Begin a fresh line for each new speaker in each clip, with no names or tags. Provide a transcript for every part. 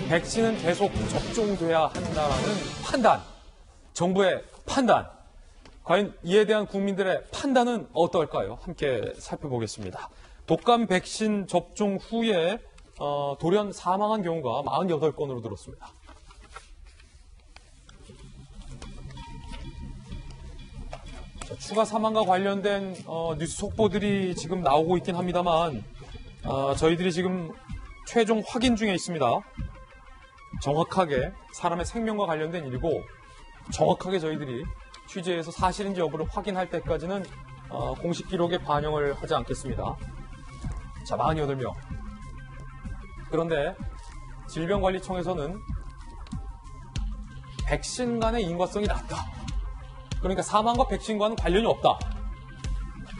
백신은 계속 접종돼야 한다는 판단, 정부의 판단. 과연 이에 대한 국민들의 판단은 어떨까요? 함께 살펴보겠습니다. 독감 백신 접종 후에 돌연 사망한 경우가 48건으로 들었습니다. 자, 추가 사망과 관련된 뉴스 속보들이 지금 나오고 있긴 합니다만 저희들이 지금 최종 확인 중에 있습니다. 정확하게 사람의 생명과 관련된 일이고 정확하게 저희들이 취재해서 사실인지 여부를 확인할 때까지는 공식 기록에 반영을 하지 않겠습니다. 자, 48명. 그런데 질병관리청에서는 백신 간의 인과성이 낮다. 그러니까 사망과 백신과는 관련이 없다.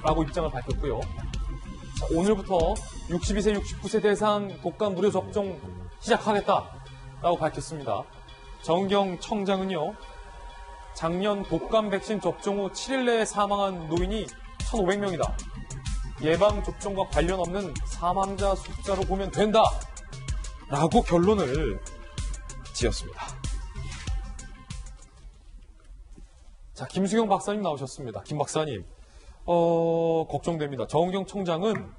라고 입장을 밝혔고요. 자, 오늘부터 62세, 69세 대상 독감 무료 접종 시작하겠다라고 밝혔습니다. 정은경 청장은요. 작년 독감 백신 접종 후 7일 내에 사망한 노인이 1,500명이다. 예방접종과 관련 없는 사망자 숫자로 보면 된다. 라고 결론을 지었습니다. 자, 김수경 박사님 나오셨습니다. 김 박사님, 걱정됩니다. 정은경 청장은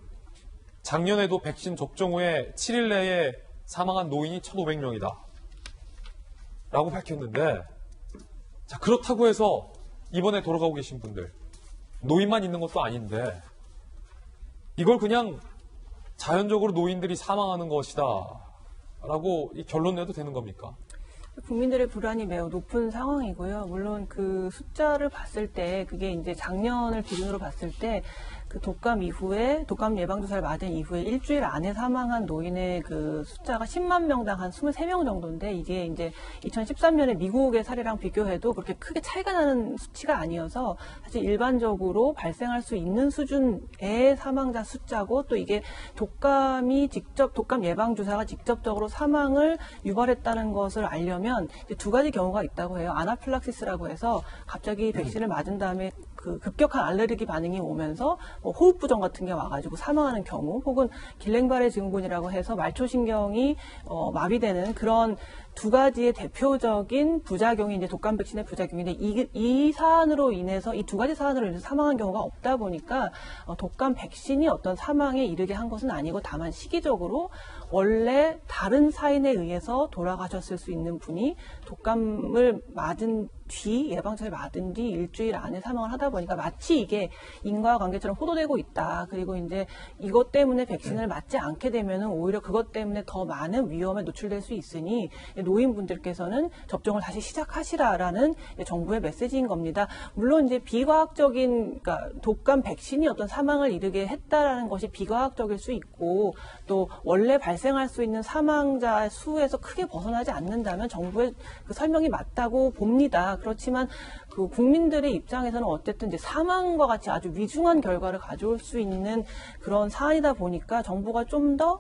작년에도 백신 접종 후에 7일 내에 사망한 노인이 1,500명이다. 라고 밝혔는데, 자, 그렇다고 해서 이번에 돌아가고 계신 분들, 노인만 있는 것도 아닌데, 이걸 그냥 자연적으로 노인들이 사망하는 것이다. 라고 결론 내도 되는 겁니까?
국민들의 불안이 매우 높은 상황이고요. 물론 그 숫자를 봤을 때 그게 이제 작년을 기준으로 봤을 때 그 독감 이후에 독감 예방주사를 맞은 이후에 일주일 안에 사망한 노인의 그 숫자가 10만 명당 한 23명 정도인데 이게 이제 2013년에 미국의 사례랑 비교해도 그렇게 크게 차이가 나는 수치가 아니어서 사실 일반적으로 발생할 수 있는 수준의 사망자 숫자고 또 이게 독감 예방주사가 직접적으로 사망을 유발했다는 것을 알려면 이제 두 가지 경우가 있다고 해요. 아나필락시스라고 해서 갑자기 백신을 맞은 다음에 그 급격한 알레르기 반응이 오면서 뭐 호흡부종 같은 게 와가지고 사망하는 경우 혹은 길랭바레 증후군이라고 해서 말초신경이 마비되는 그런 두 가지의 대표적인 부작용이 이제 독감 백신의 부작용인데 이 사안으로 인해서 이 두 가지 사안으로 인해서 사망한 경우가 없다 보니까 독감 백신이 어떤 사망에 이르게 한 것은 아니고 다만 시기적으로 원래 다른 사인에 의해서 돌아가셨을 수 있는 분이 독감을 맞은 뒤 예방주사를 맞은 뒤 일주일 안에 사망을 하다 보니까 마치 이게 인과관계처럼 호도되고 있다. 그리고 이제 이것 때문에 백신을 맞지 않게 되면은 오히려 그것 때문에 더 많은 위험에 노출될 수 있으니 노인분들께서는 접종을 다시 시작하시라라는 정부의 메시지인 겁니다. 물론 이제 비과학적인 그러니까 독감 백신이 어떤 사망을 이르게 했다라는 것이 비과학적일 수 있고 또 원래 발생할 수 있는 사망자 수에서 크게 벗어나지 않는다면 정부의 그 설명이 맞다고 봅니다. 그렇지만 그 국민들의 입장에서는 어쨌든 이제 사망과 같이 아주 위중한 결과를 가져올 수 있는 그런 사안이다 보니까 정부가 좀 더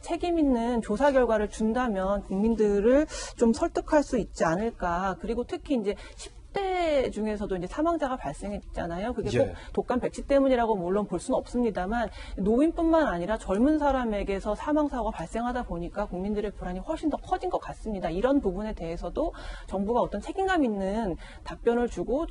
책임 있는 조사 결과를 준다면 국민들을 좀 설득할 수 있지 않을까. 그리고 특히 이제 10대 중에서도 이제 사망자가 발생했잖아요. 그게 꼭 독감 백신 때문이라고 물론 볼 수는 없습니다만 노인뿐만 아니라 젊은 사람에게서 사망 사고가 발생하다 보니까 국민들의 불안이 훨씬 더 커진 것 같습니다. 이런 부분에 대해서도 정부가 어떤 책임감 있는 답변을 주고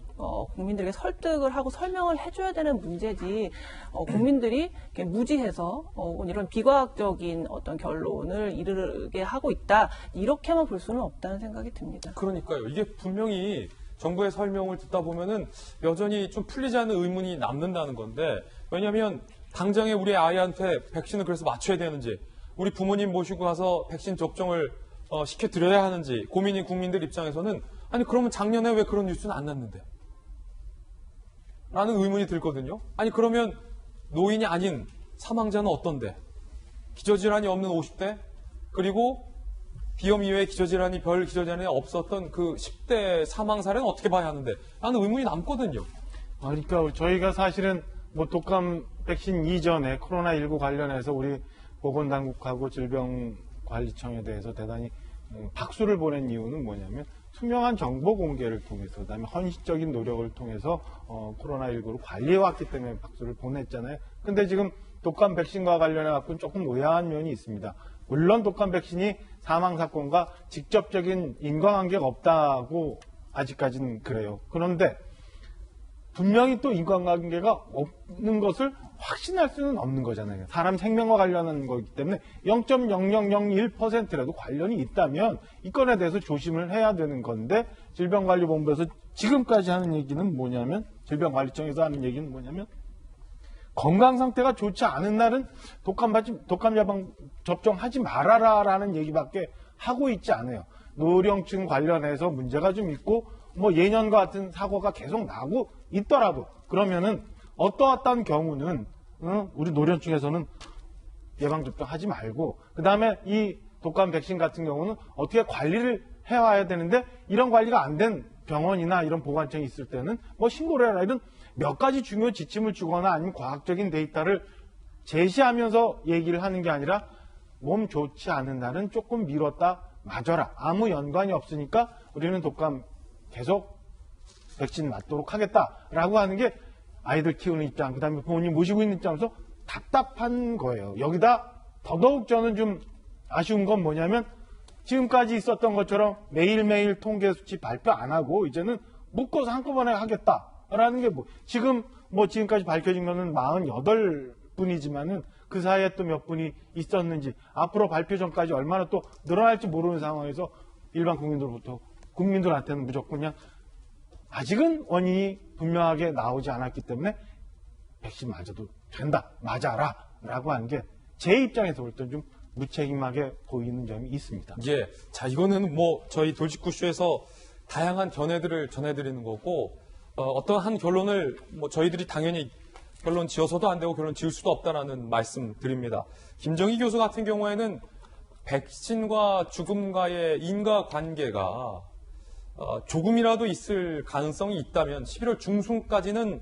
국민들에게 설득을 하고 설명을 해줘야 되는 문제지 국민들이 무지해서 이런 비과학적인 어떤 결론을 이르게 하고 있다 이렇게만 볼 수는 없다는 생각이 듭니다.
그러니까요. 이게 분명히 정부의 설명을 듣다 보면은 여전히 좀 풀리지 않는 의문이 남는다는 건데 왜냐하면 당장에 우리 아이한테 백신을 그래서 맞춰야 되는지 우리 부모님 모시고 가서 백신 접종을 시켜드려야 하는지 고민인 국민들 입장에서는 아니 그러면 작년에 왜 그런 뉴스는 안 났는데? 라는 의문이 들거든요. 아니 그러면 노인이 아닌 사망자는 어떤데? 기저질환이 없는 50대? 그리고 비염 이외에 기저질환이 별 기저질환이 없었던 그 10대 사망 사례는 어떻게 봐야 하는데? 라는 의문이 남거든요.
그러니까 저희가 사실은 뭐 독감 백신 이전에 코로나19 관련해서 우리 보건당국하고 질병관리청에 대해서 대단히 박수를 보낸 이유는 뭐냐면 투명한 정보 공개를 통해서 그다음에 헌신적인 노력을 통해서 코로나19를 관리해왔기 때문에 박수를 보냈잖아요. 근데 지금 독감 백신과 관련해 갖고는 조금 의아한 면이 있습니다. 물론 독감 백신이 사망 사건과 직접적인 인과관계가 없다고 아직까지는 그래요. 그런데 분명히 또 인과관계가 없는 것을 확신할 수는 없는 거잖아요. 사람 생명과 관련한 거기 때문에 0.0001%라도 관련이 있다면 이 건에 대해서 조심을 해야 되는 건데 질병관리본부에서 지금까지 하는 얘기는 뭐냐면 질병관리청에서 하는 얘기는 뭐냐면 건강 상태가 좋지 않은 날은 독감 예방 접종하지 말아라라는 얘기밖에 하고 있지 않아요. 노령층 관련해서 문제가 좀 있고 뭐 예년과 같은 사고가 계속 나고 있더라도 그러면은 어떠한 경우는 우리 노령층에서는 예방 접종하지 말고 그 다음에 이 독감 백신 같은 경우는 어떻게 관리를 해와야 되는데 이런 관리가 안 된 병원이나 이런 보건청이 있을 때는 뭐 신고를 해라 이런 몇 가지 중요 지침을 주거나 아니면 과학적인 데이터를 제시하면서 얘기를 하는 게 아니라 몸 좋지 않은 날은 조금 미뤘다 맞아라. 아무 연관이 없으니까 우리는 독감 계속 백신 맞도록 하겠다라고 하는 게 아이들 키우는 입장, 그 다음에 부모님 모시고 있는 입장에서 답답한 거예요. 여기다 더더욱 저는 좀 아쉬운 건 뭐냐면 지금까지 있었던 것처럼 매일매일 통계 수치 발표 안 하고 이제는 묶어서 한꺼번에 하겠다라는 게 지금까지 밝혀진 거는 48분이지만은 그 사이에 또 몇 분이 있었는지 앞으로 발표 전까지 얼마나 또 늘어날지 모르는 상황에서 일반 국민들한테는 무조건 그냥 아직은 원인이 분명하게 나오지 않았기 때문에 백신 맞아도 된다, 맞아라 라고 하는 게 제 입장에서 볼 때 좀 무책임하게 보이는 점이 있습니다.
예. 자, 이거는 저희 돌직구쇼에서 다양한 견해들을 전해드리는 거고, 어떤 한 결론을 저희들이 당연히 결론 지어서도 안 되고 결론 지을 수도 없다라는 말씀 드립니다. 김정희 교수 같은 경우에는 백신과 죽음과의 인과관계가 조금이라도 있을 가능성이 있다면 11월 중순까지는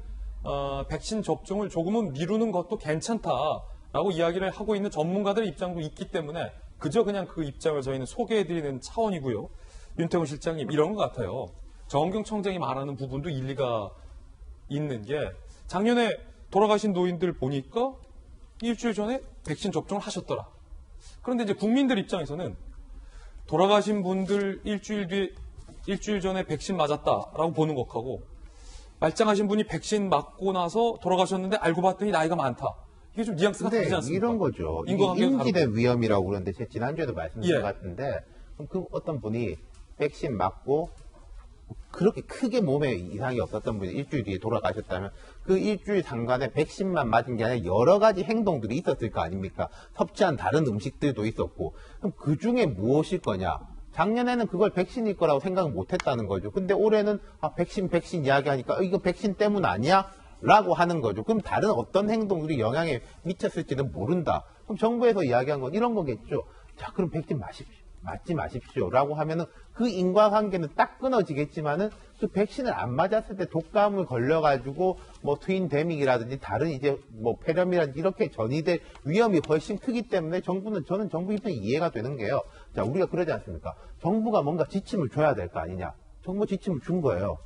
백신 접종을 조금은 미루는 것도 괜찮다라고 이야기를 하고 있는 전문가들의 입장도 있기 때문에 그저 그냥 그 입장을 저희는 소개해드리는 차원이고요. 윤태곤 실장님 이런 것 같아요. 정은경 청장이 말하는 부분도 일리가 있는 게 작년에 돌아가신 노인들 보니까 일주일 전에 백신 접종을 하셨더라. 그런데 이제 국민들 입장에서는 돌아가신 분들 일주일 전에 백신 맞았다라고 보는 것하고 말짱하신 분이 백신 맞고 나서 돌아가셨는데 알고 봤더니 나이가 많다. 이게 좀 뉘앙스가 다르지 않습니까?
이런 거죠.
인과관계가
인지된 위험이라고 그러는데 제가 지난주에도 말씀드린
예.
것 같은데 그럼 그 어떤 분이 백신 맞고 그렇게 크게 몸에 이상이 없었던 분이 일주일 뒤에 돌아가셨다면 그 일주일 상간에 백신만 맞은 게 아니라 여러 가지 행동들이 있었을 거 아닙니까? 섭취한 다른 음식들도 있었고 그럼 그 중에 무엇일 거냐? 작년에는 그걸 백신일 거라고 생각 못 했다는 거죠. 근데 올해는 백신 이야기하니까 이거 백신 때문 아니야? 라고 하는 거죠. 그럼 다른 어떤 행동들이 영향에 미쳤을지는 모른다. 그럼 정부에서 이야기한 건 이런 거겠죠. 자, 그럼 백신 맞지 마십시오. 라고 하면은 그 인과관계는 딱 끊어지겠지만은 그 백신을 안 맞았을 때 독감을 걸려가지고 트윈데믹이라든지 다른 이제 폐렴이라든지 이렇게 전이될 위험이 훨씬 크기 때문에 저는 정부 입장이 이해가 되는 게요. 자, 우리가 그러지 않습니까? 정부가 뭔가 지침을 줘야 될 거 아니냐. 정부 지침을 준 거예요.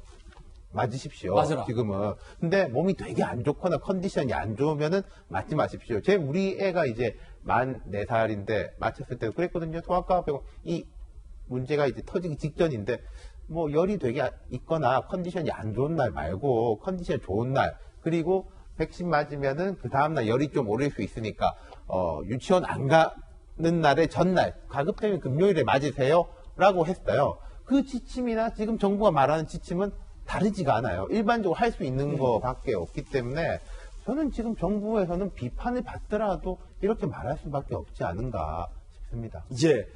맞으십시오.
맞으라.
지금은. 근데 몸이 되게 안 좋거나 컨디션이 안 좋으면은 맞지 마십시오. 우리 애가 이제 만 4살인데 맞췄을 때도 그랬거든요. 소아과 병원 이 문제가 이제 터지기 직전인데 열이 되게 있거나 컨디션이 안 좋은 날 말고 컨디션 좋은 날 그리고 백신 맞으면은 그 다음날 열이 좀 오를 수 있으니까 유치원 안 가는 날의 전날 가급적이면 금요일에 맞으세요 라고 했어요. 그 지침이나 지금 정부가 말하는 지침은 다르지가 않아요. 일반적으로 할 수 있는 거밖에 없기 때문에 저는 지금 정부에서는 비판을 받더라도 이렇게 말할 수밖에 없지 않은가 싶습니다.
예.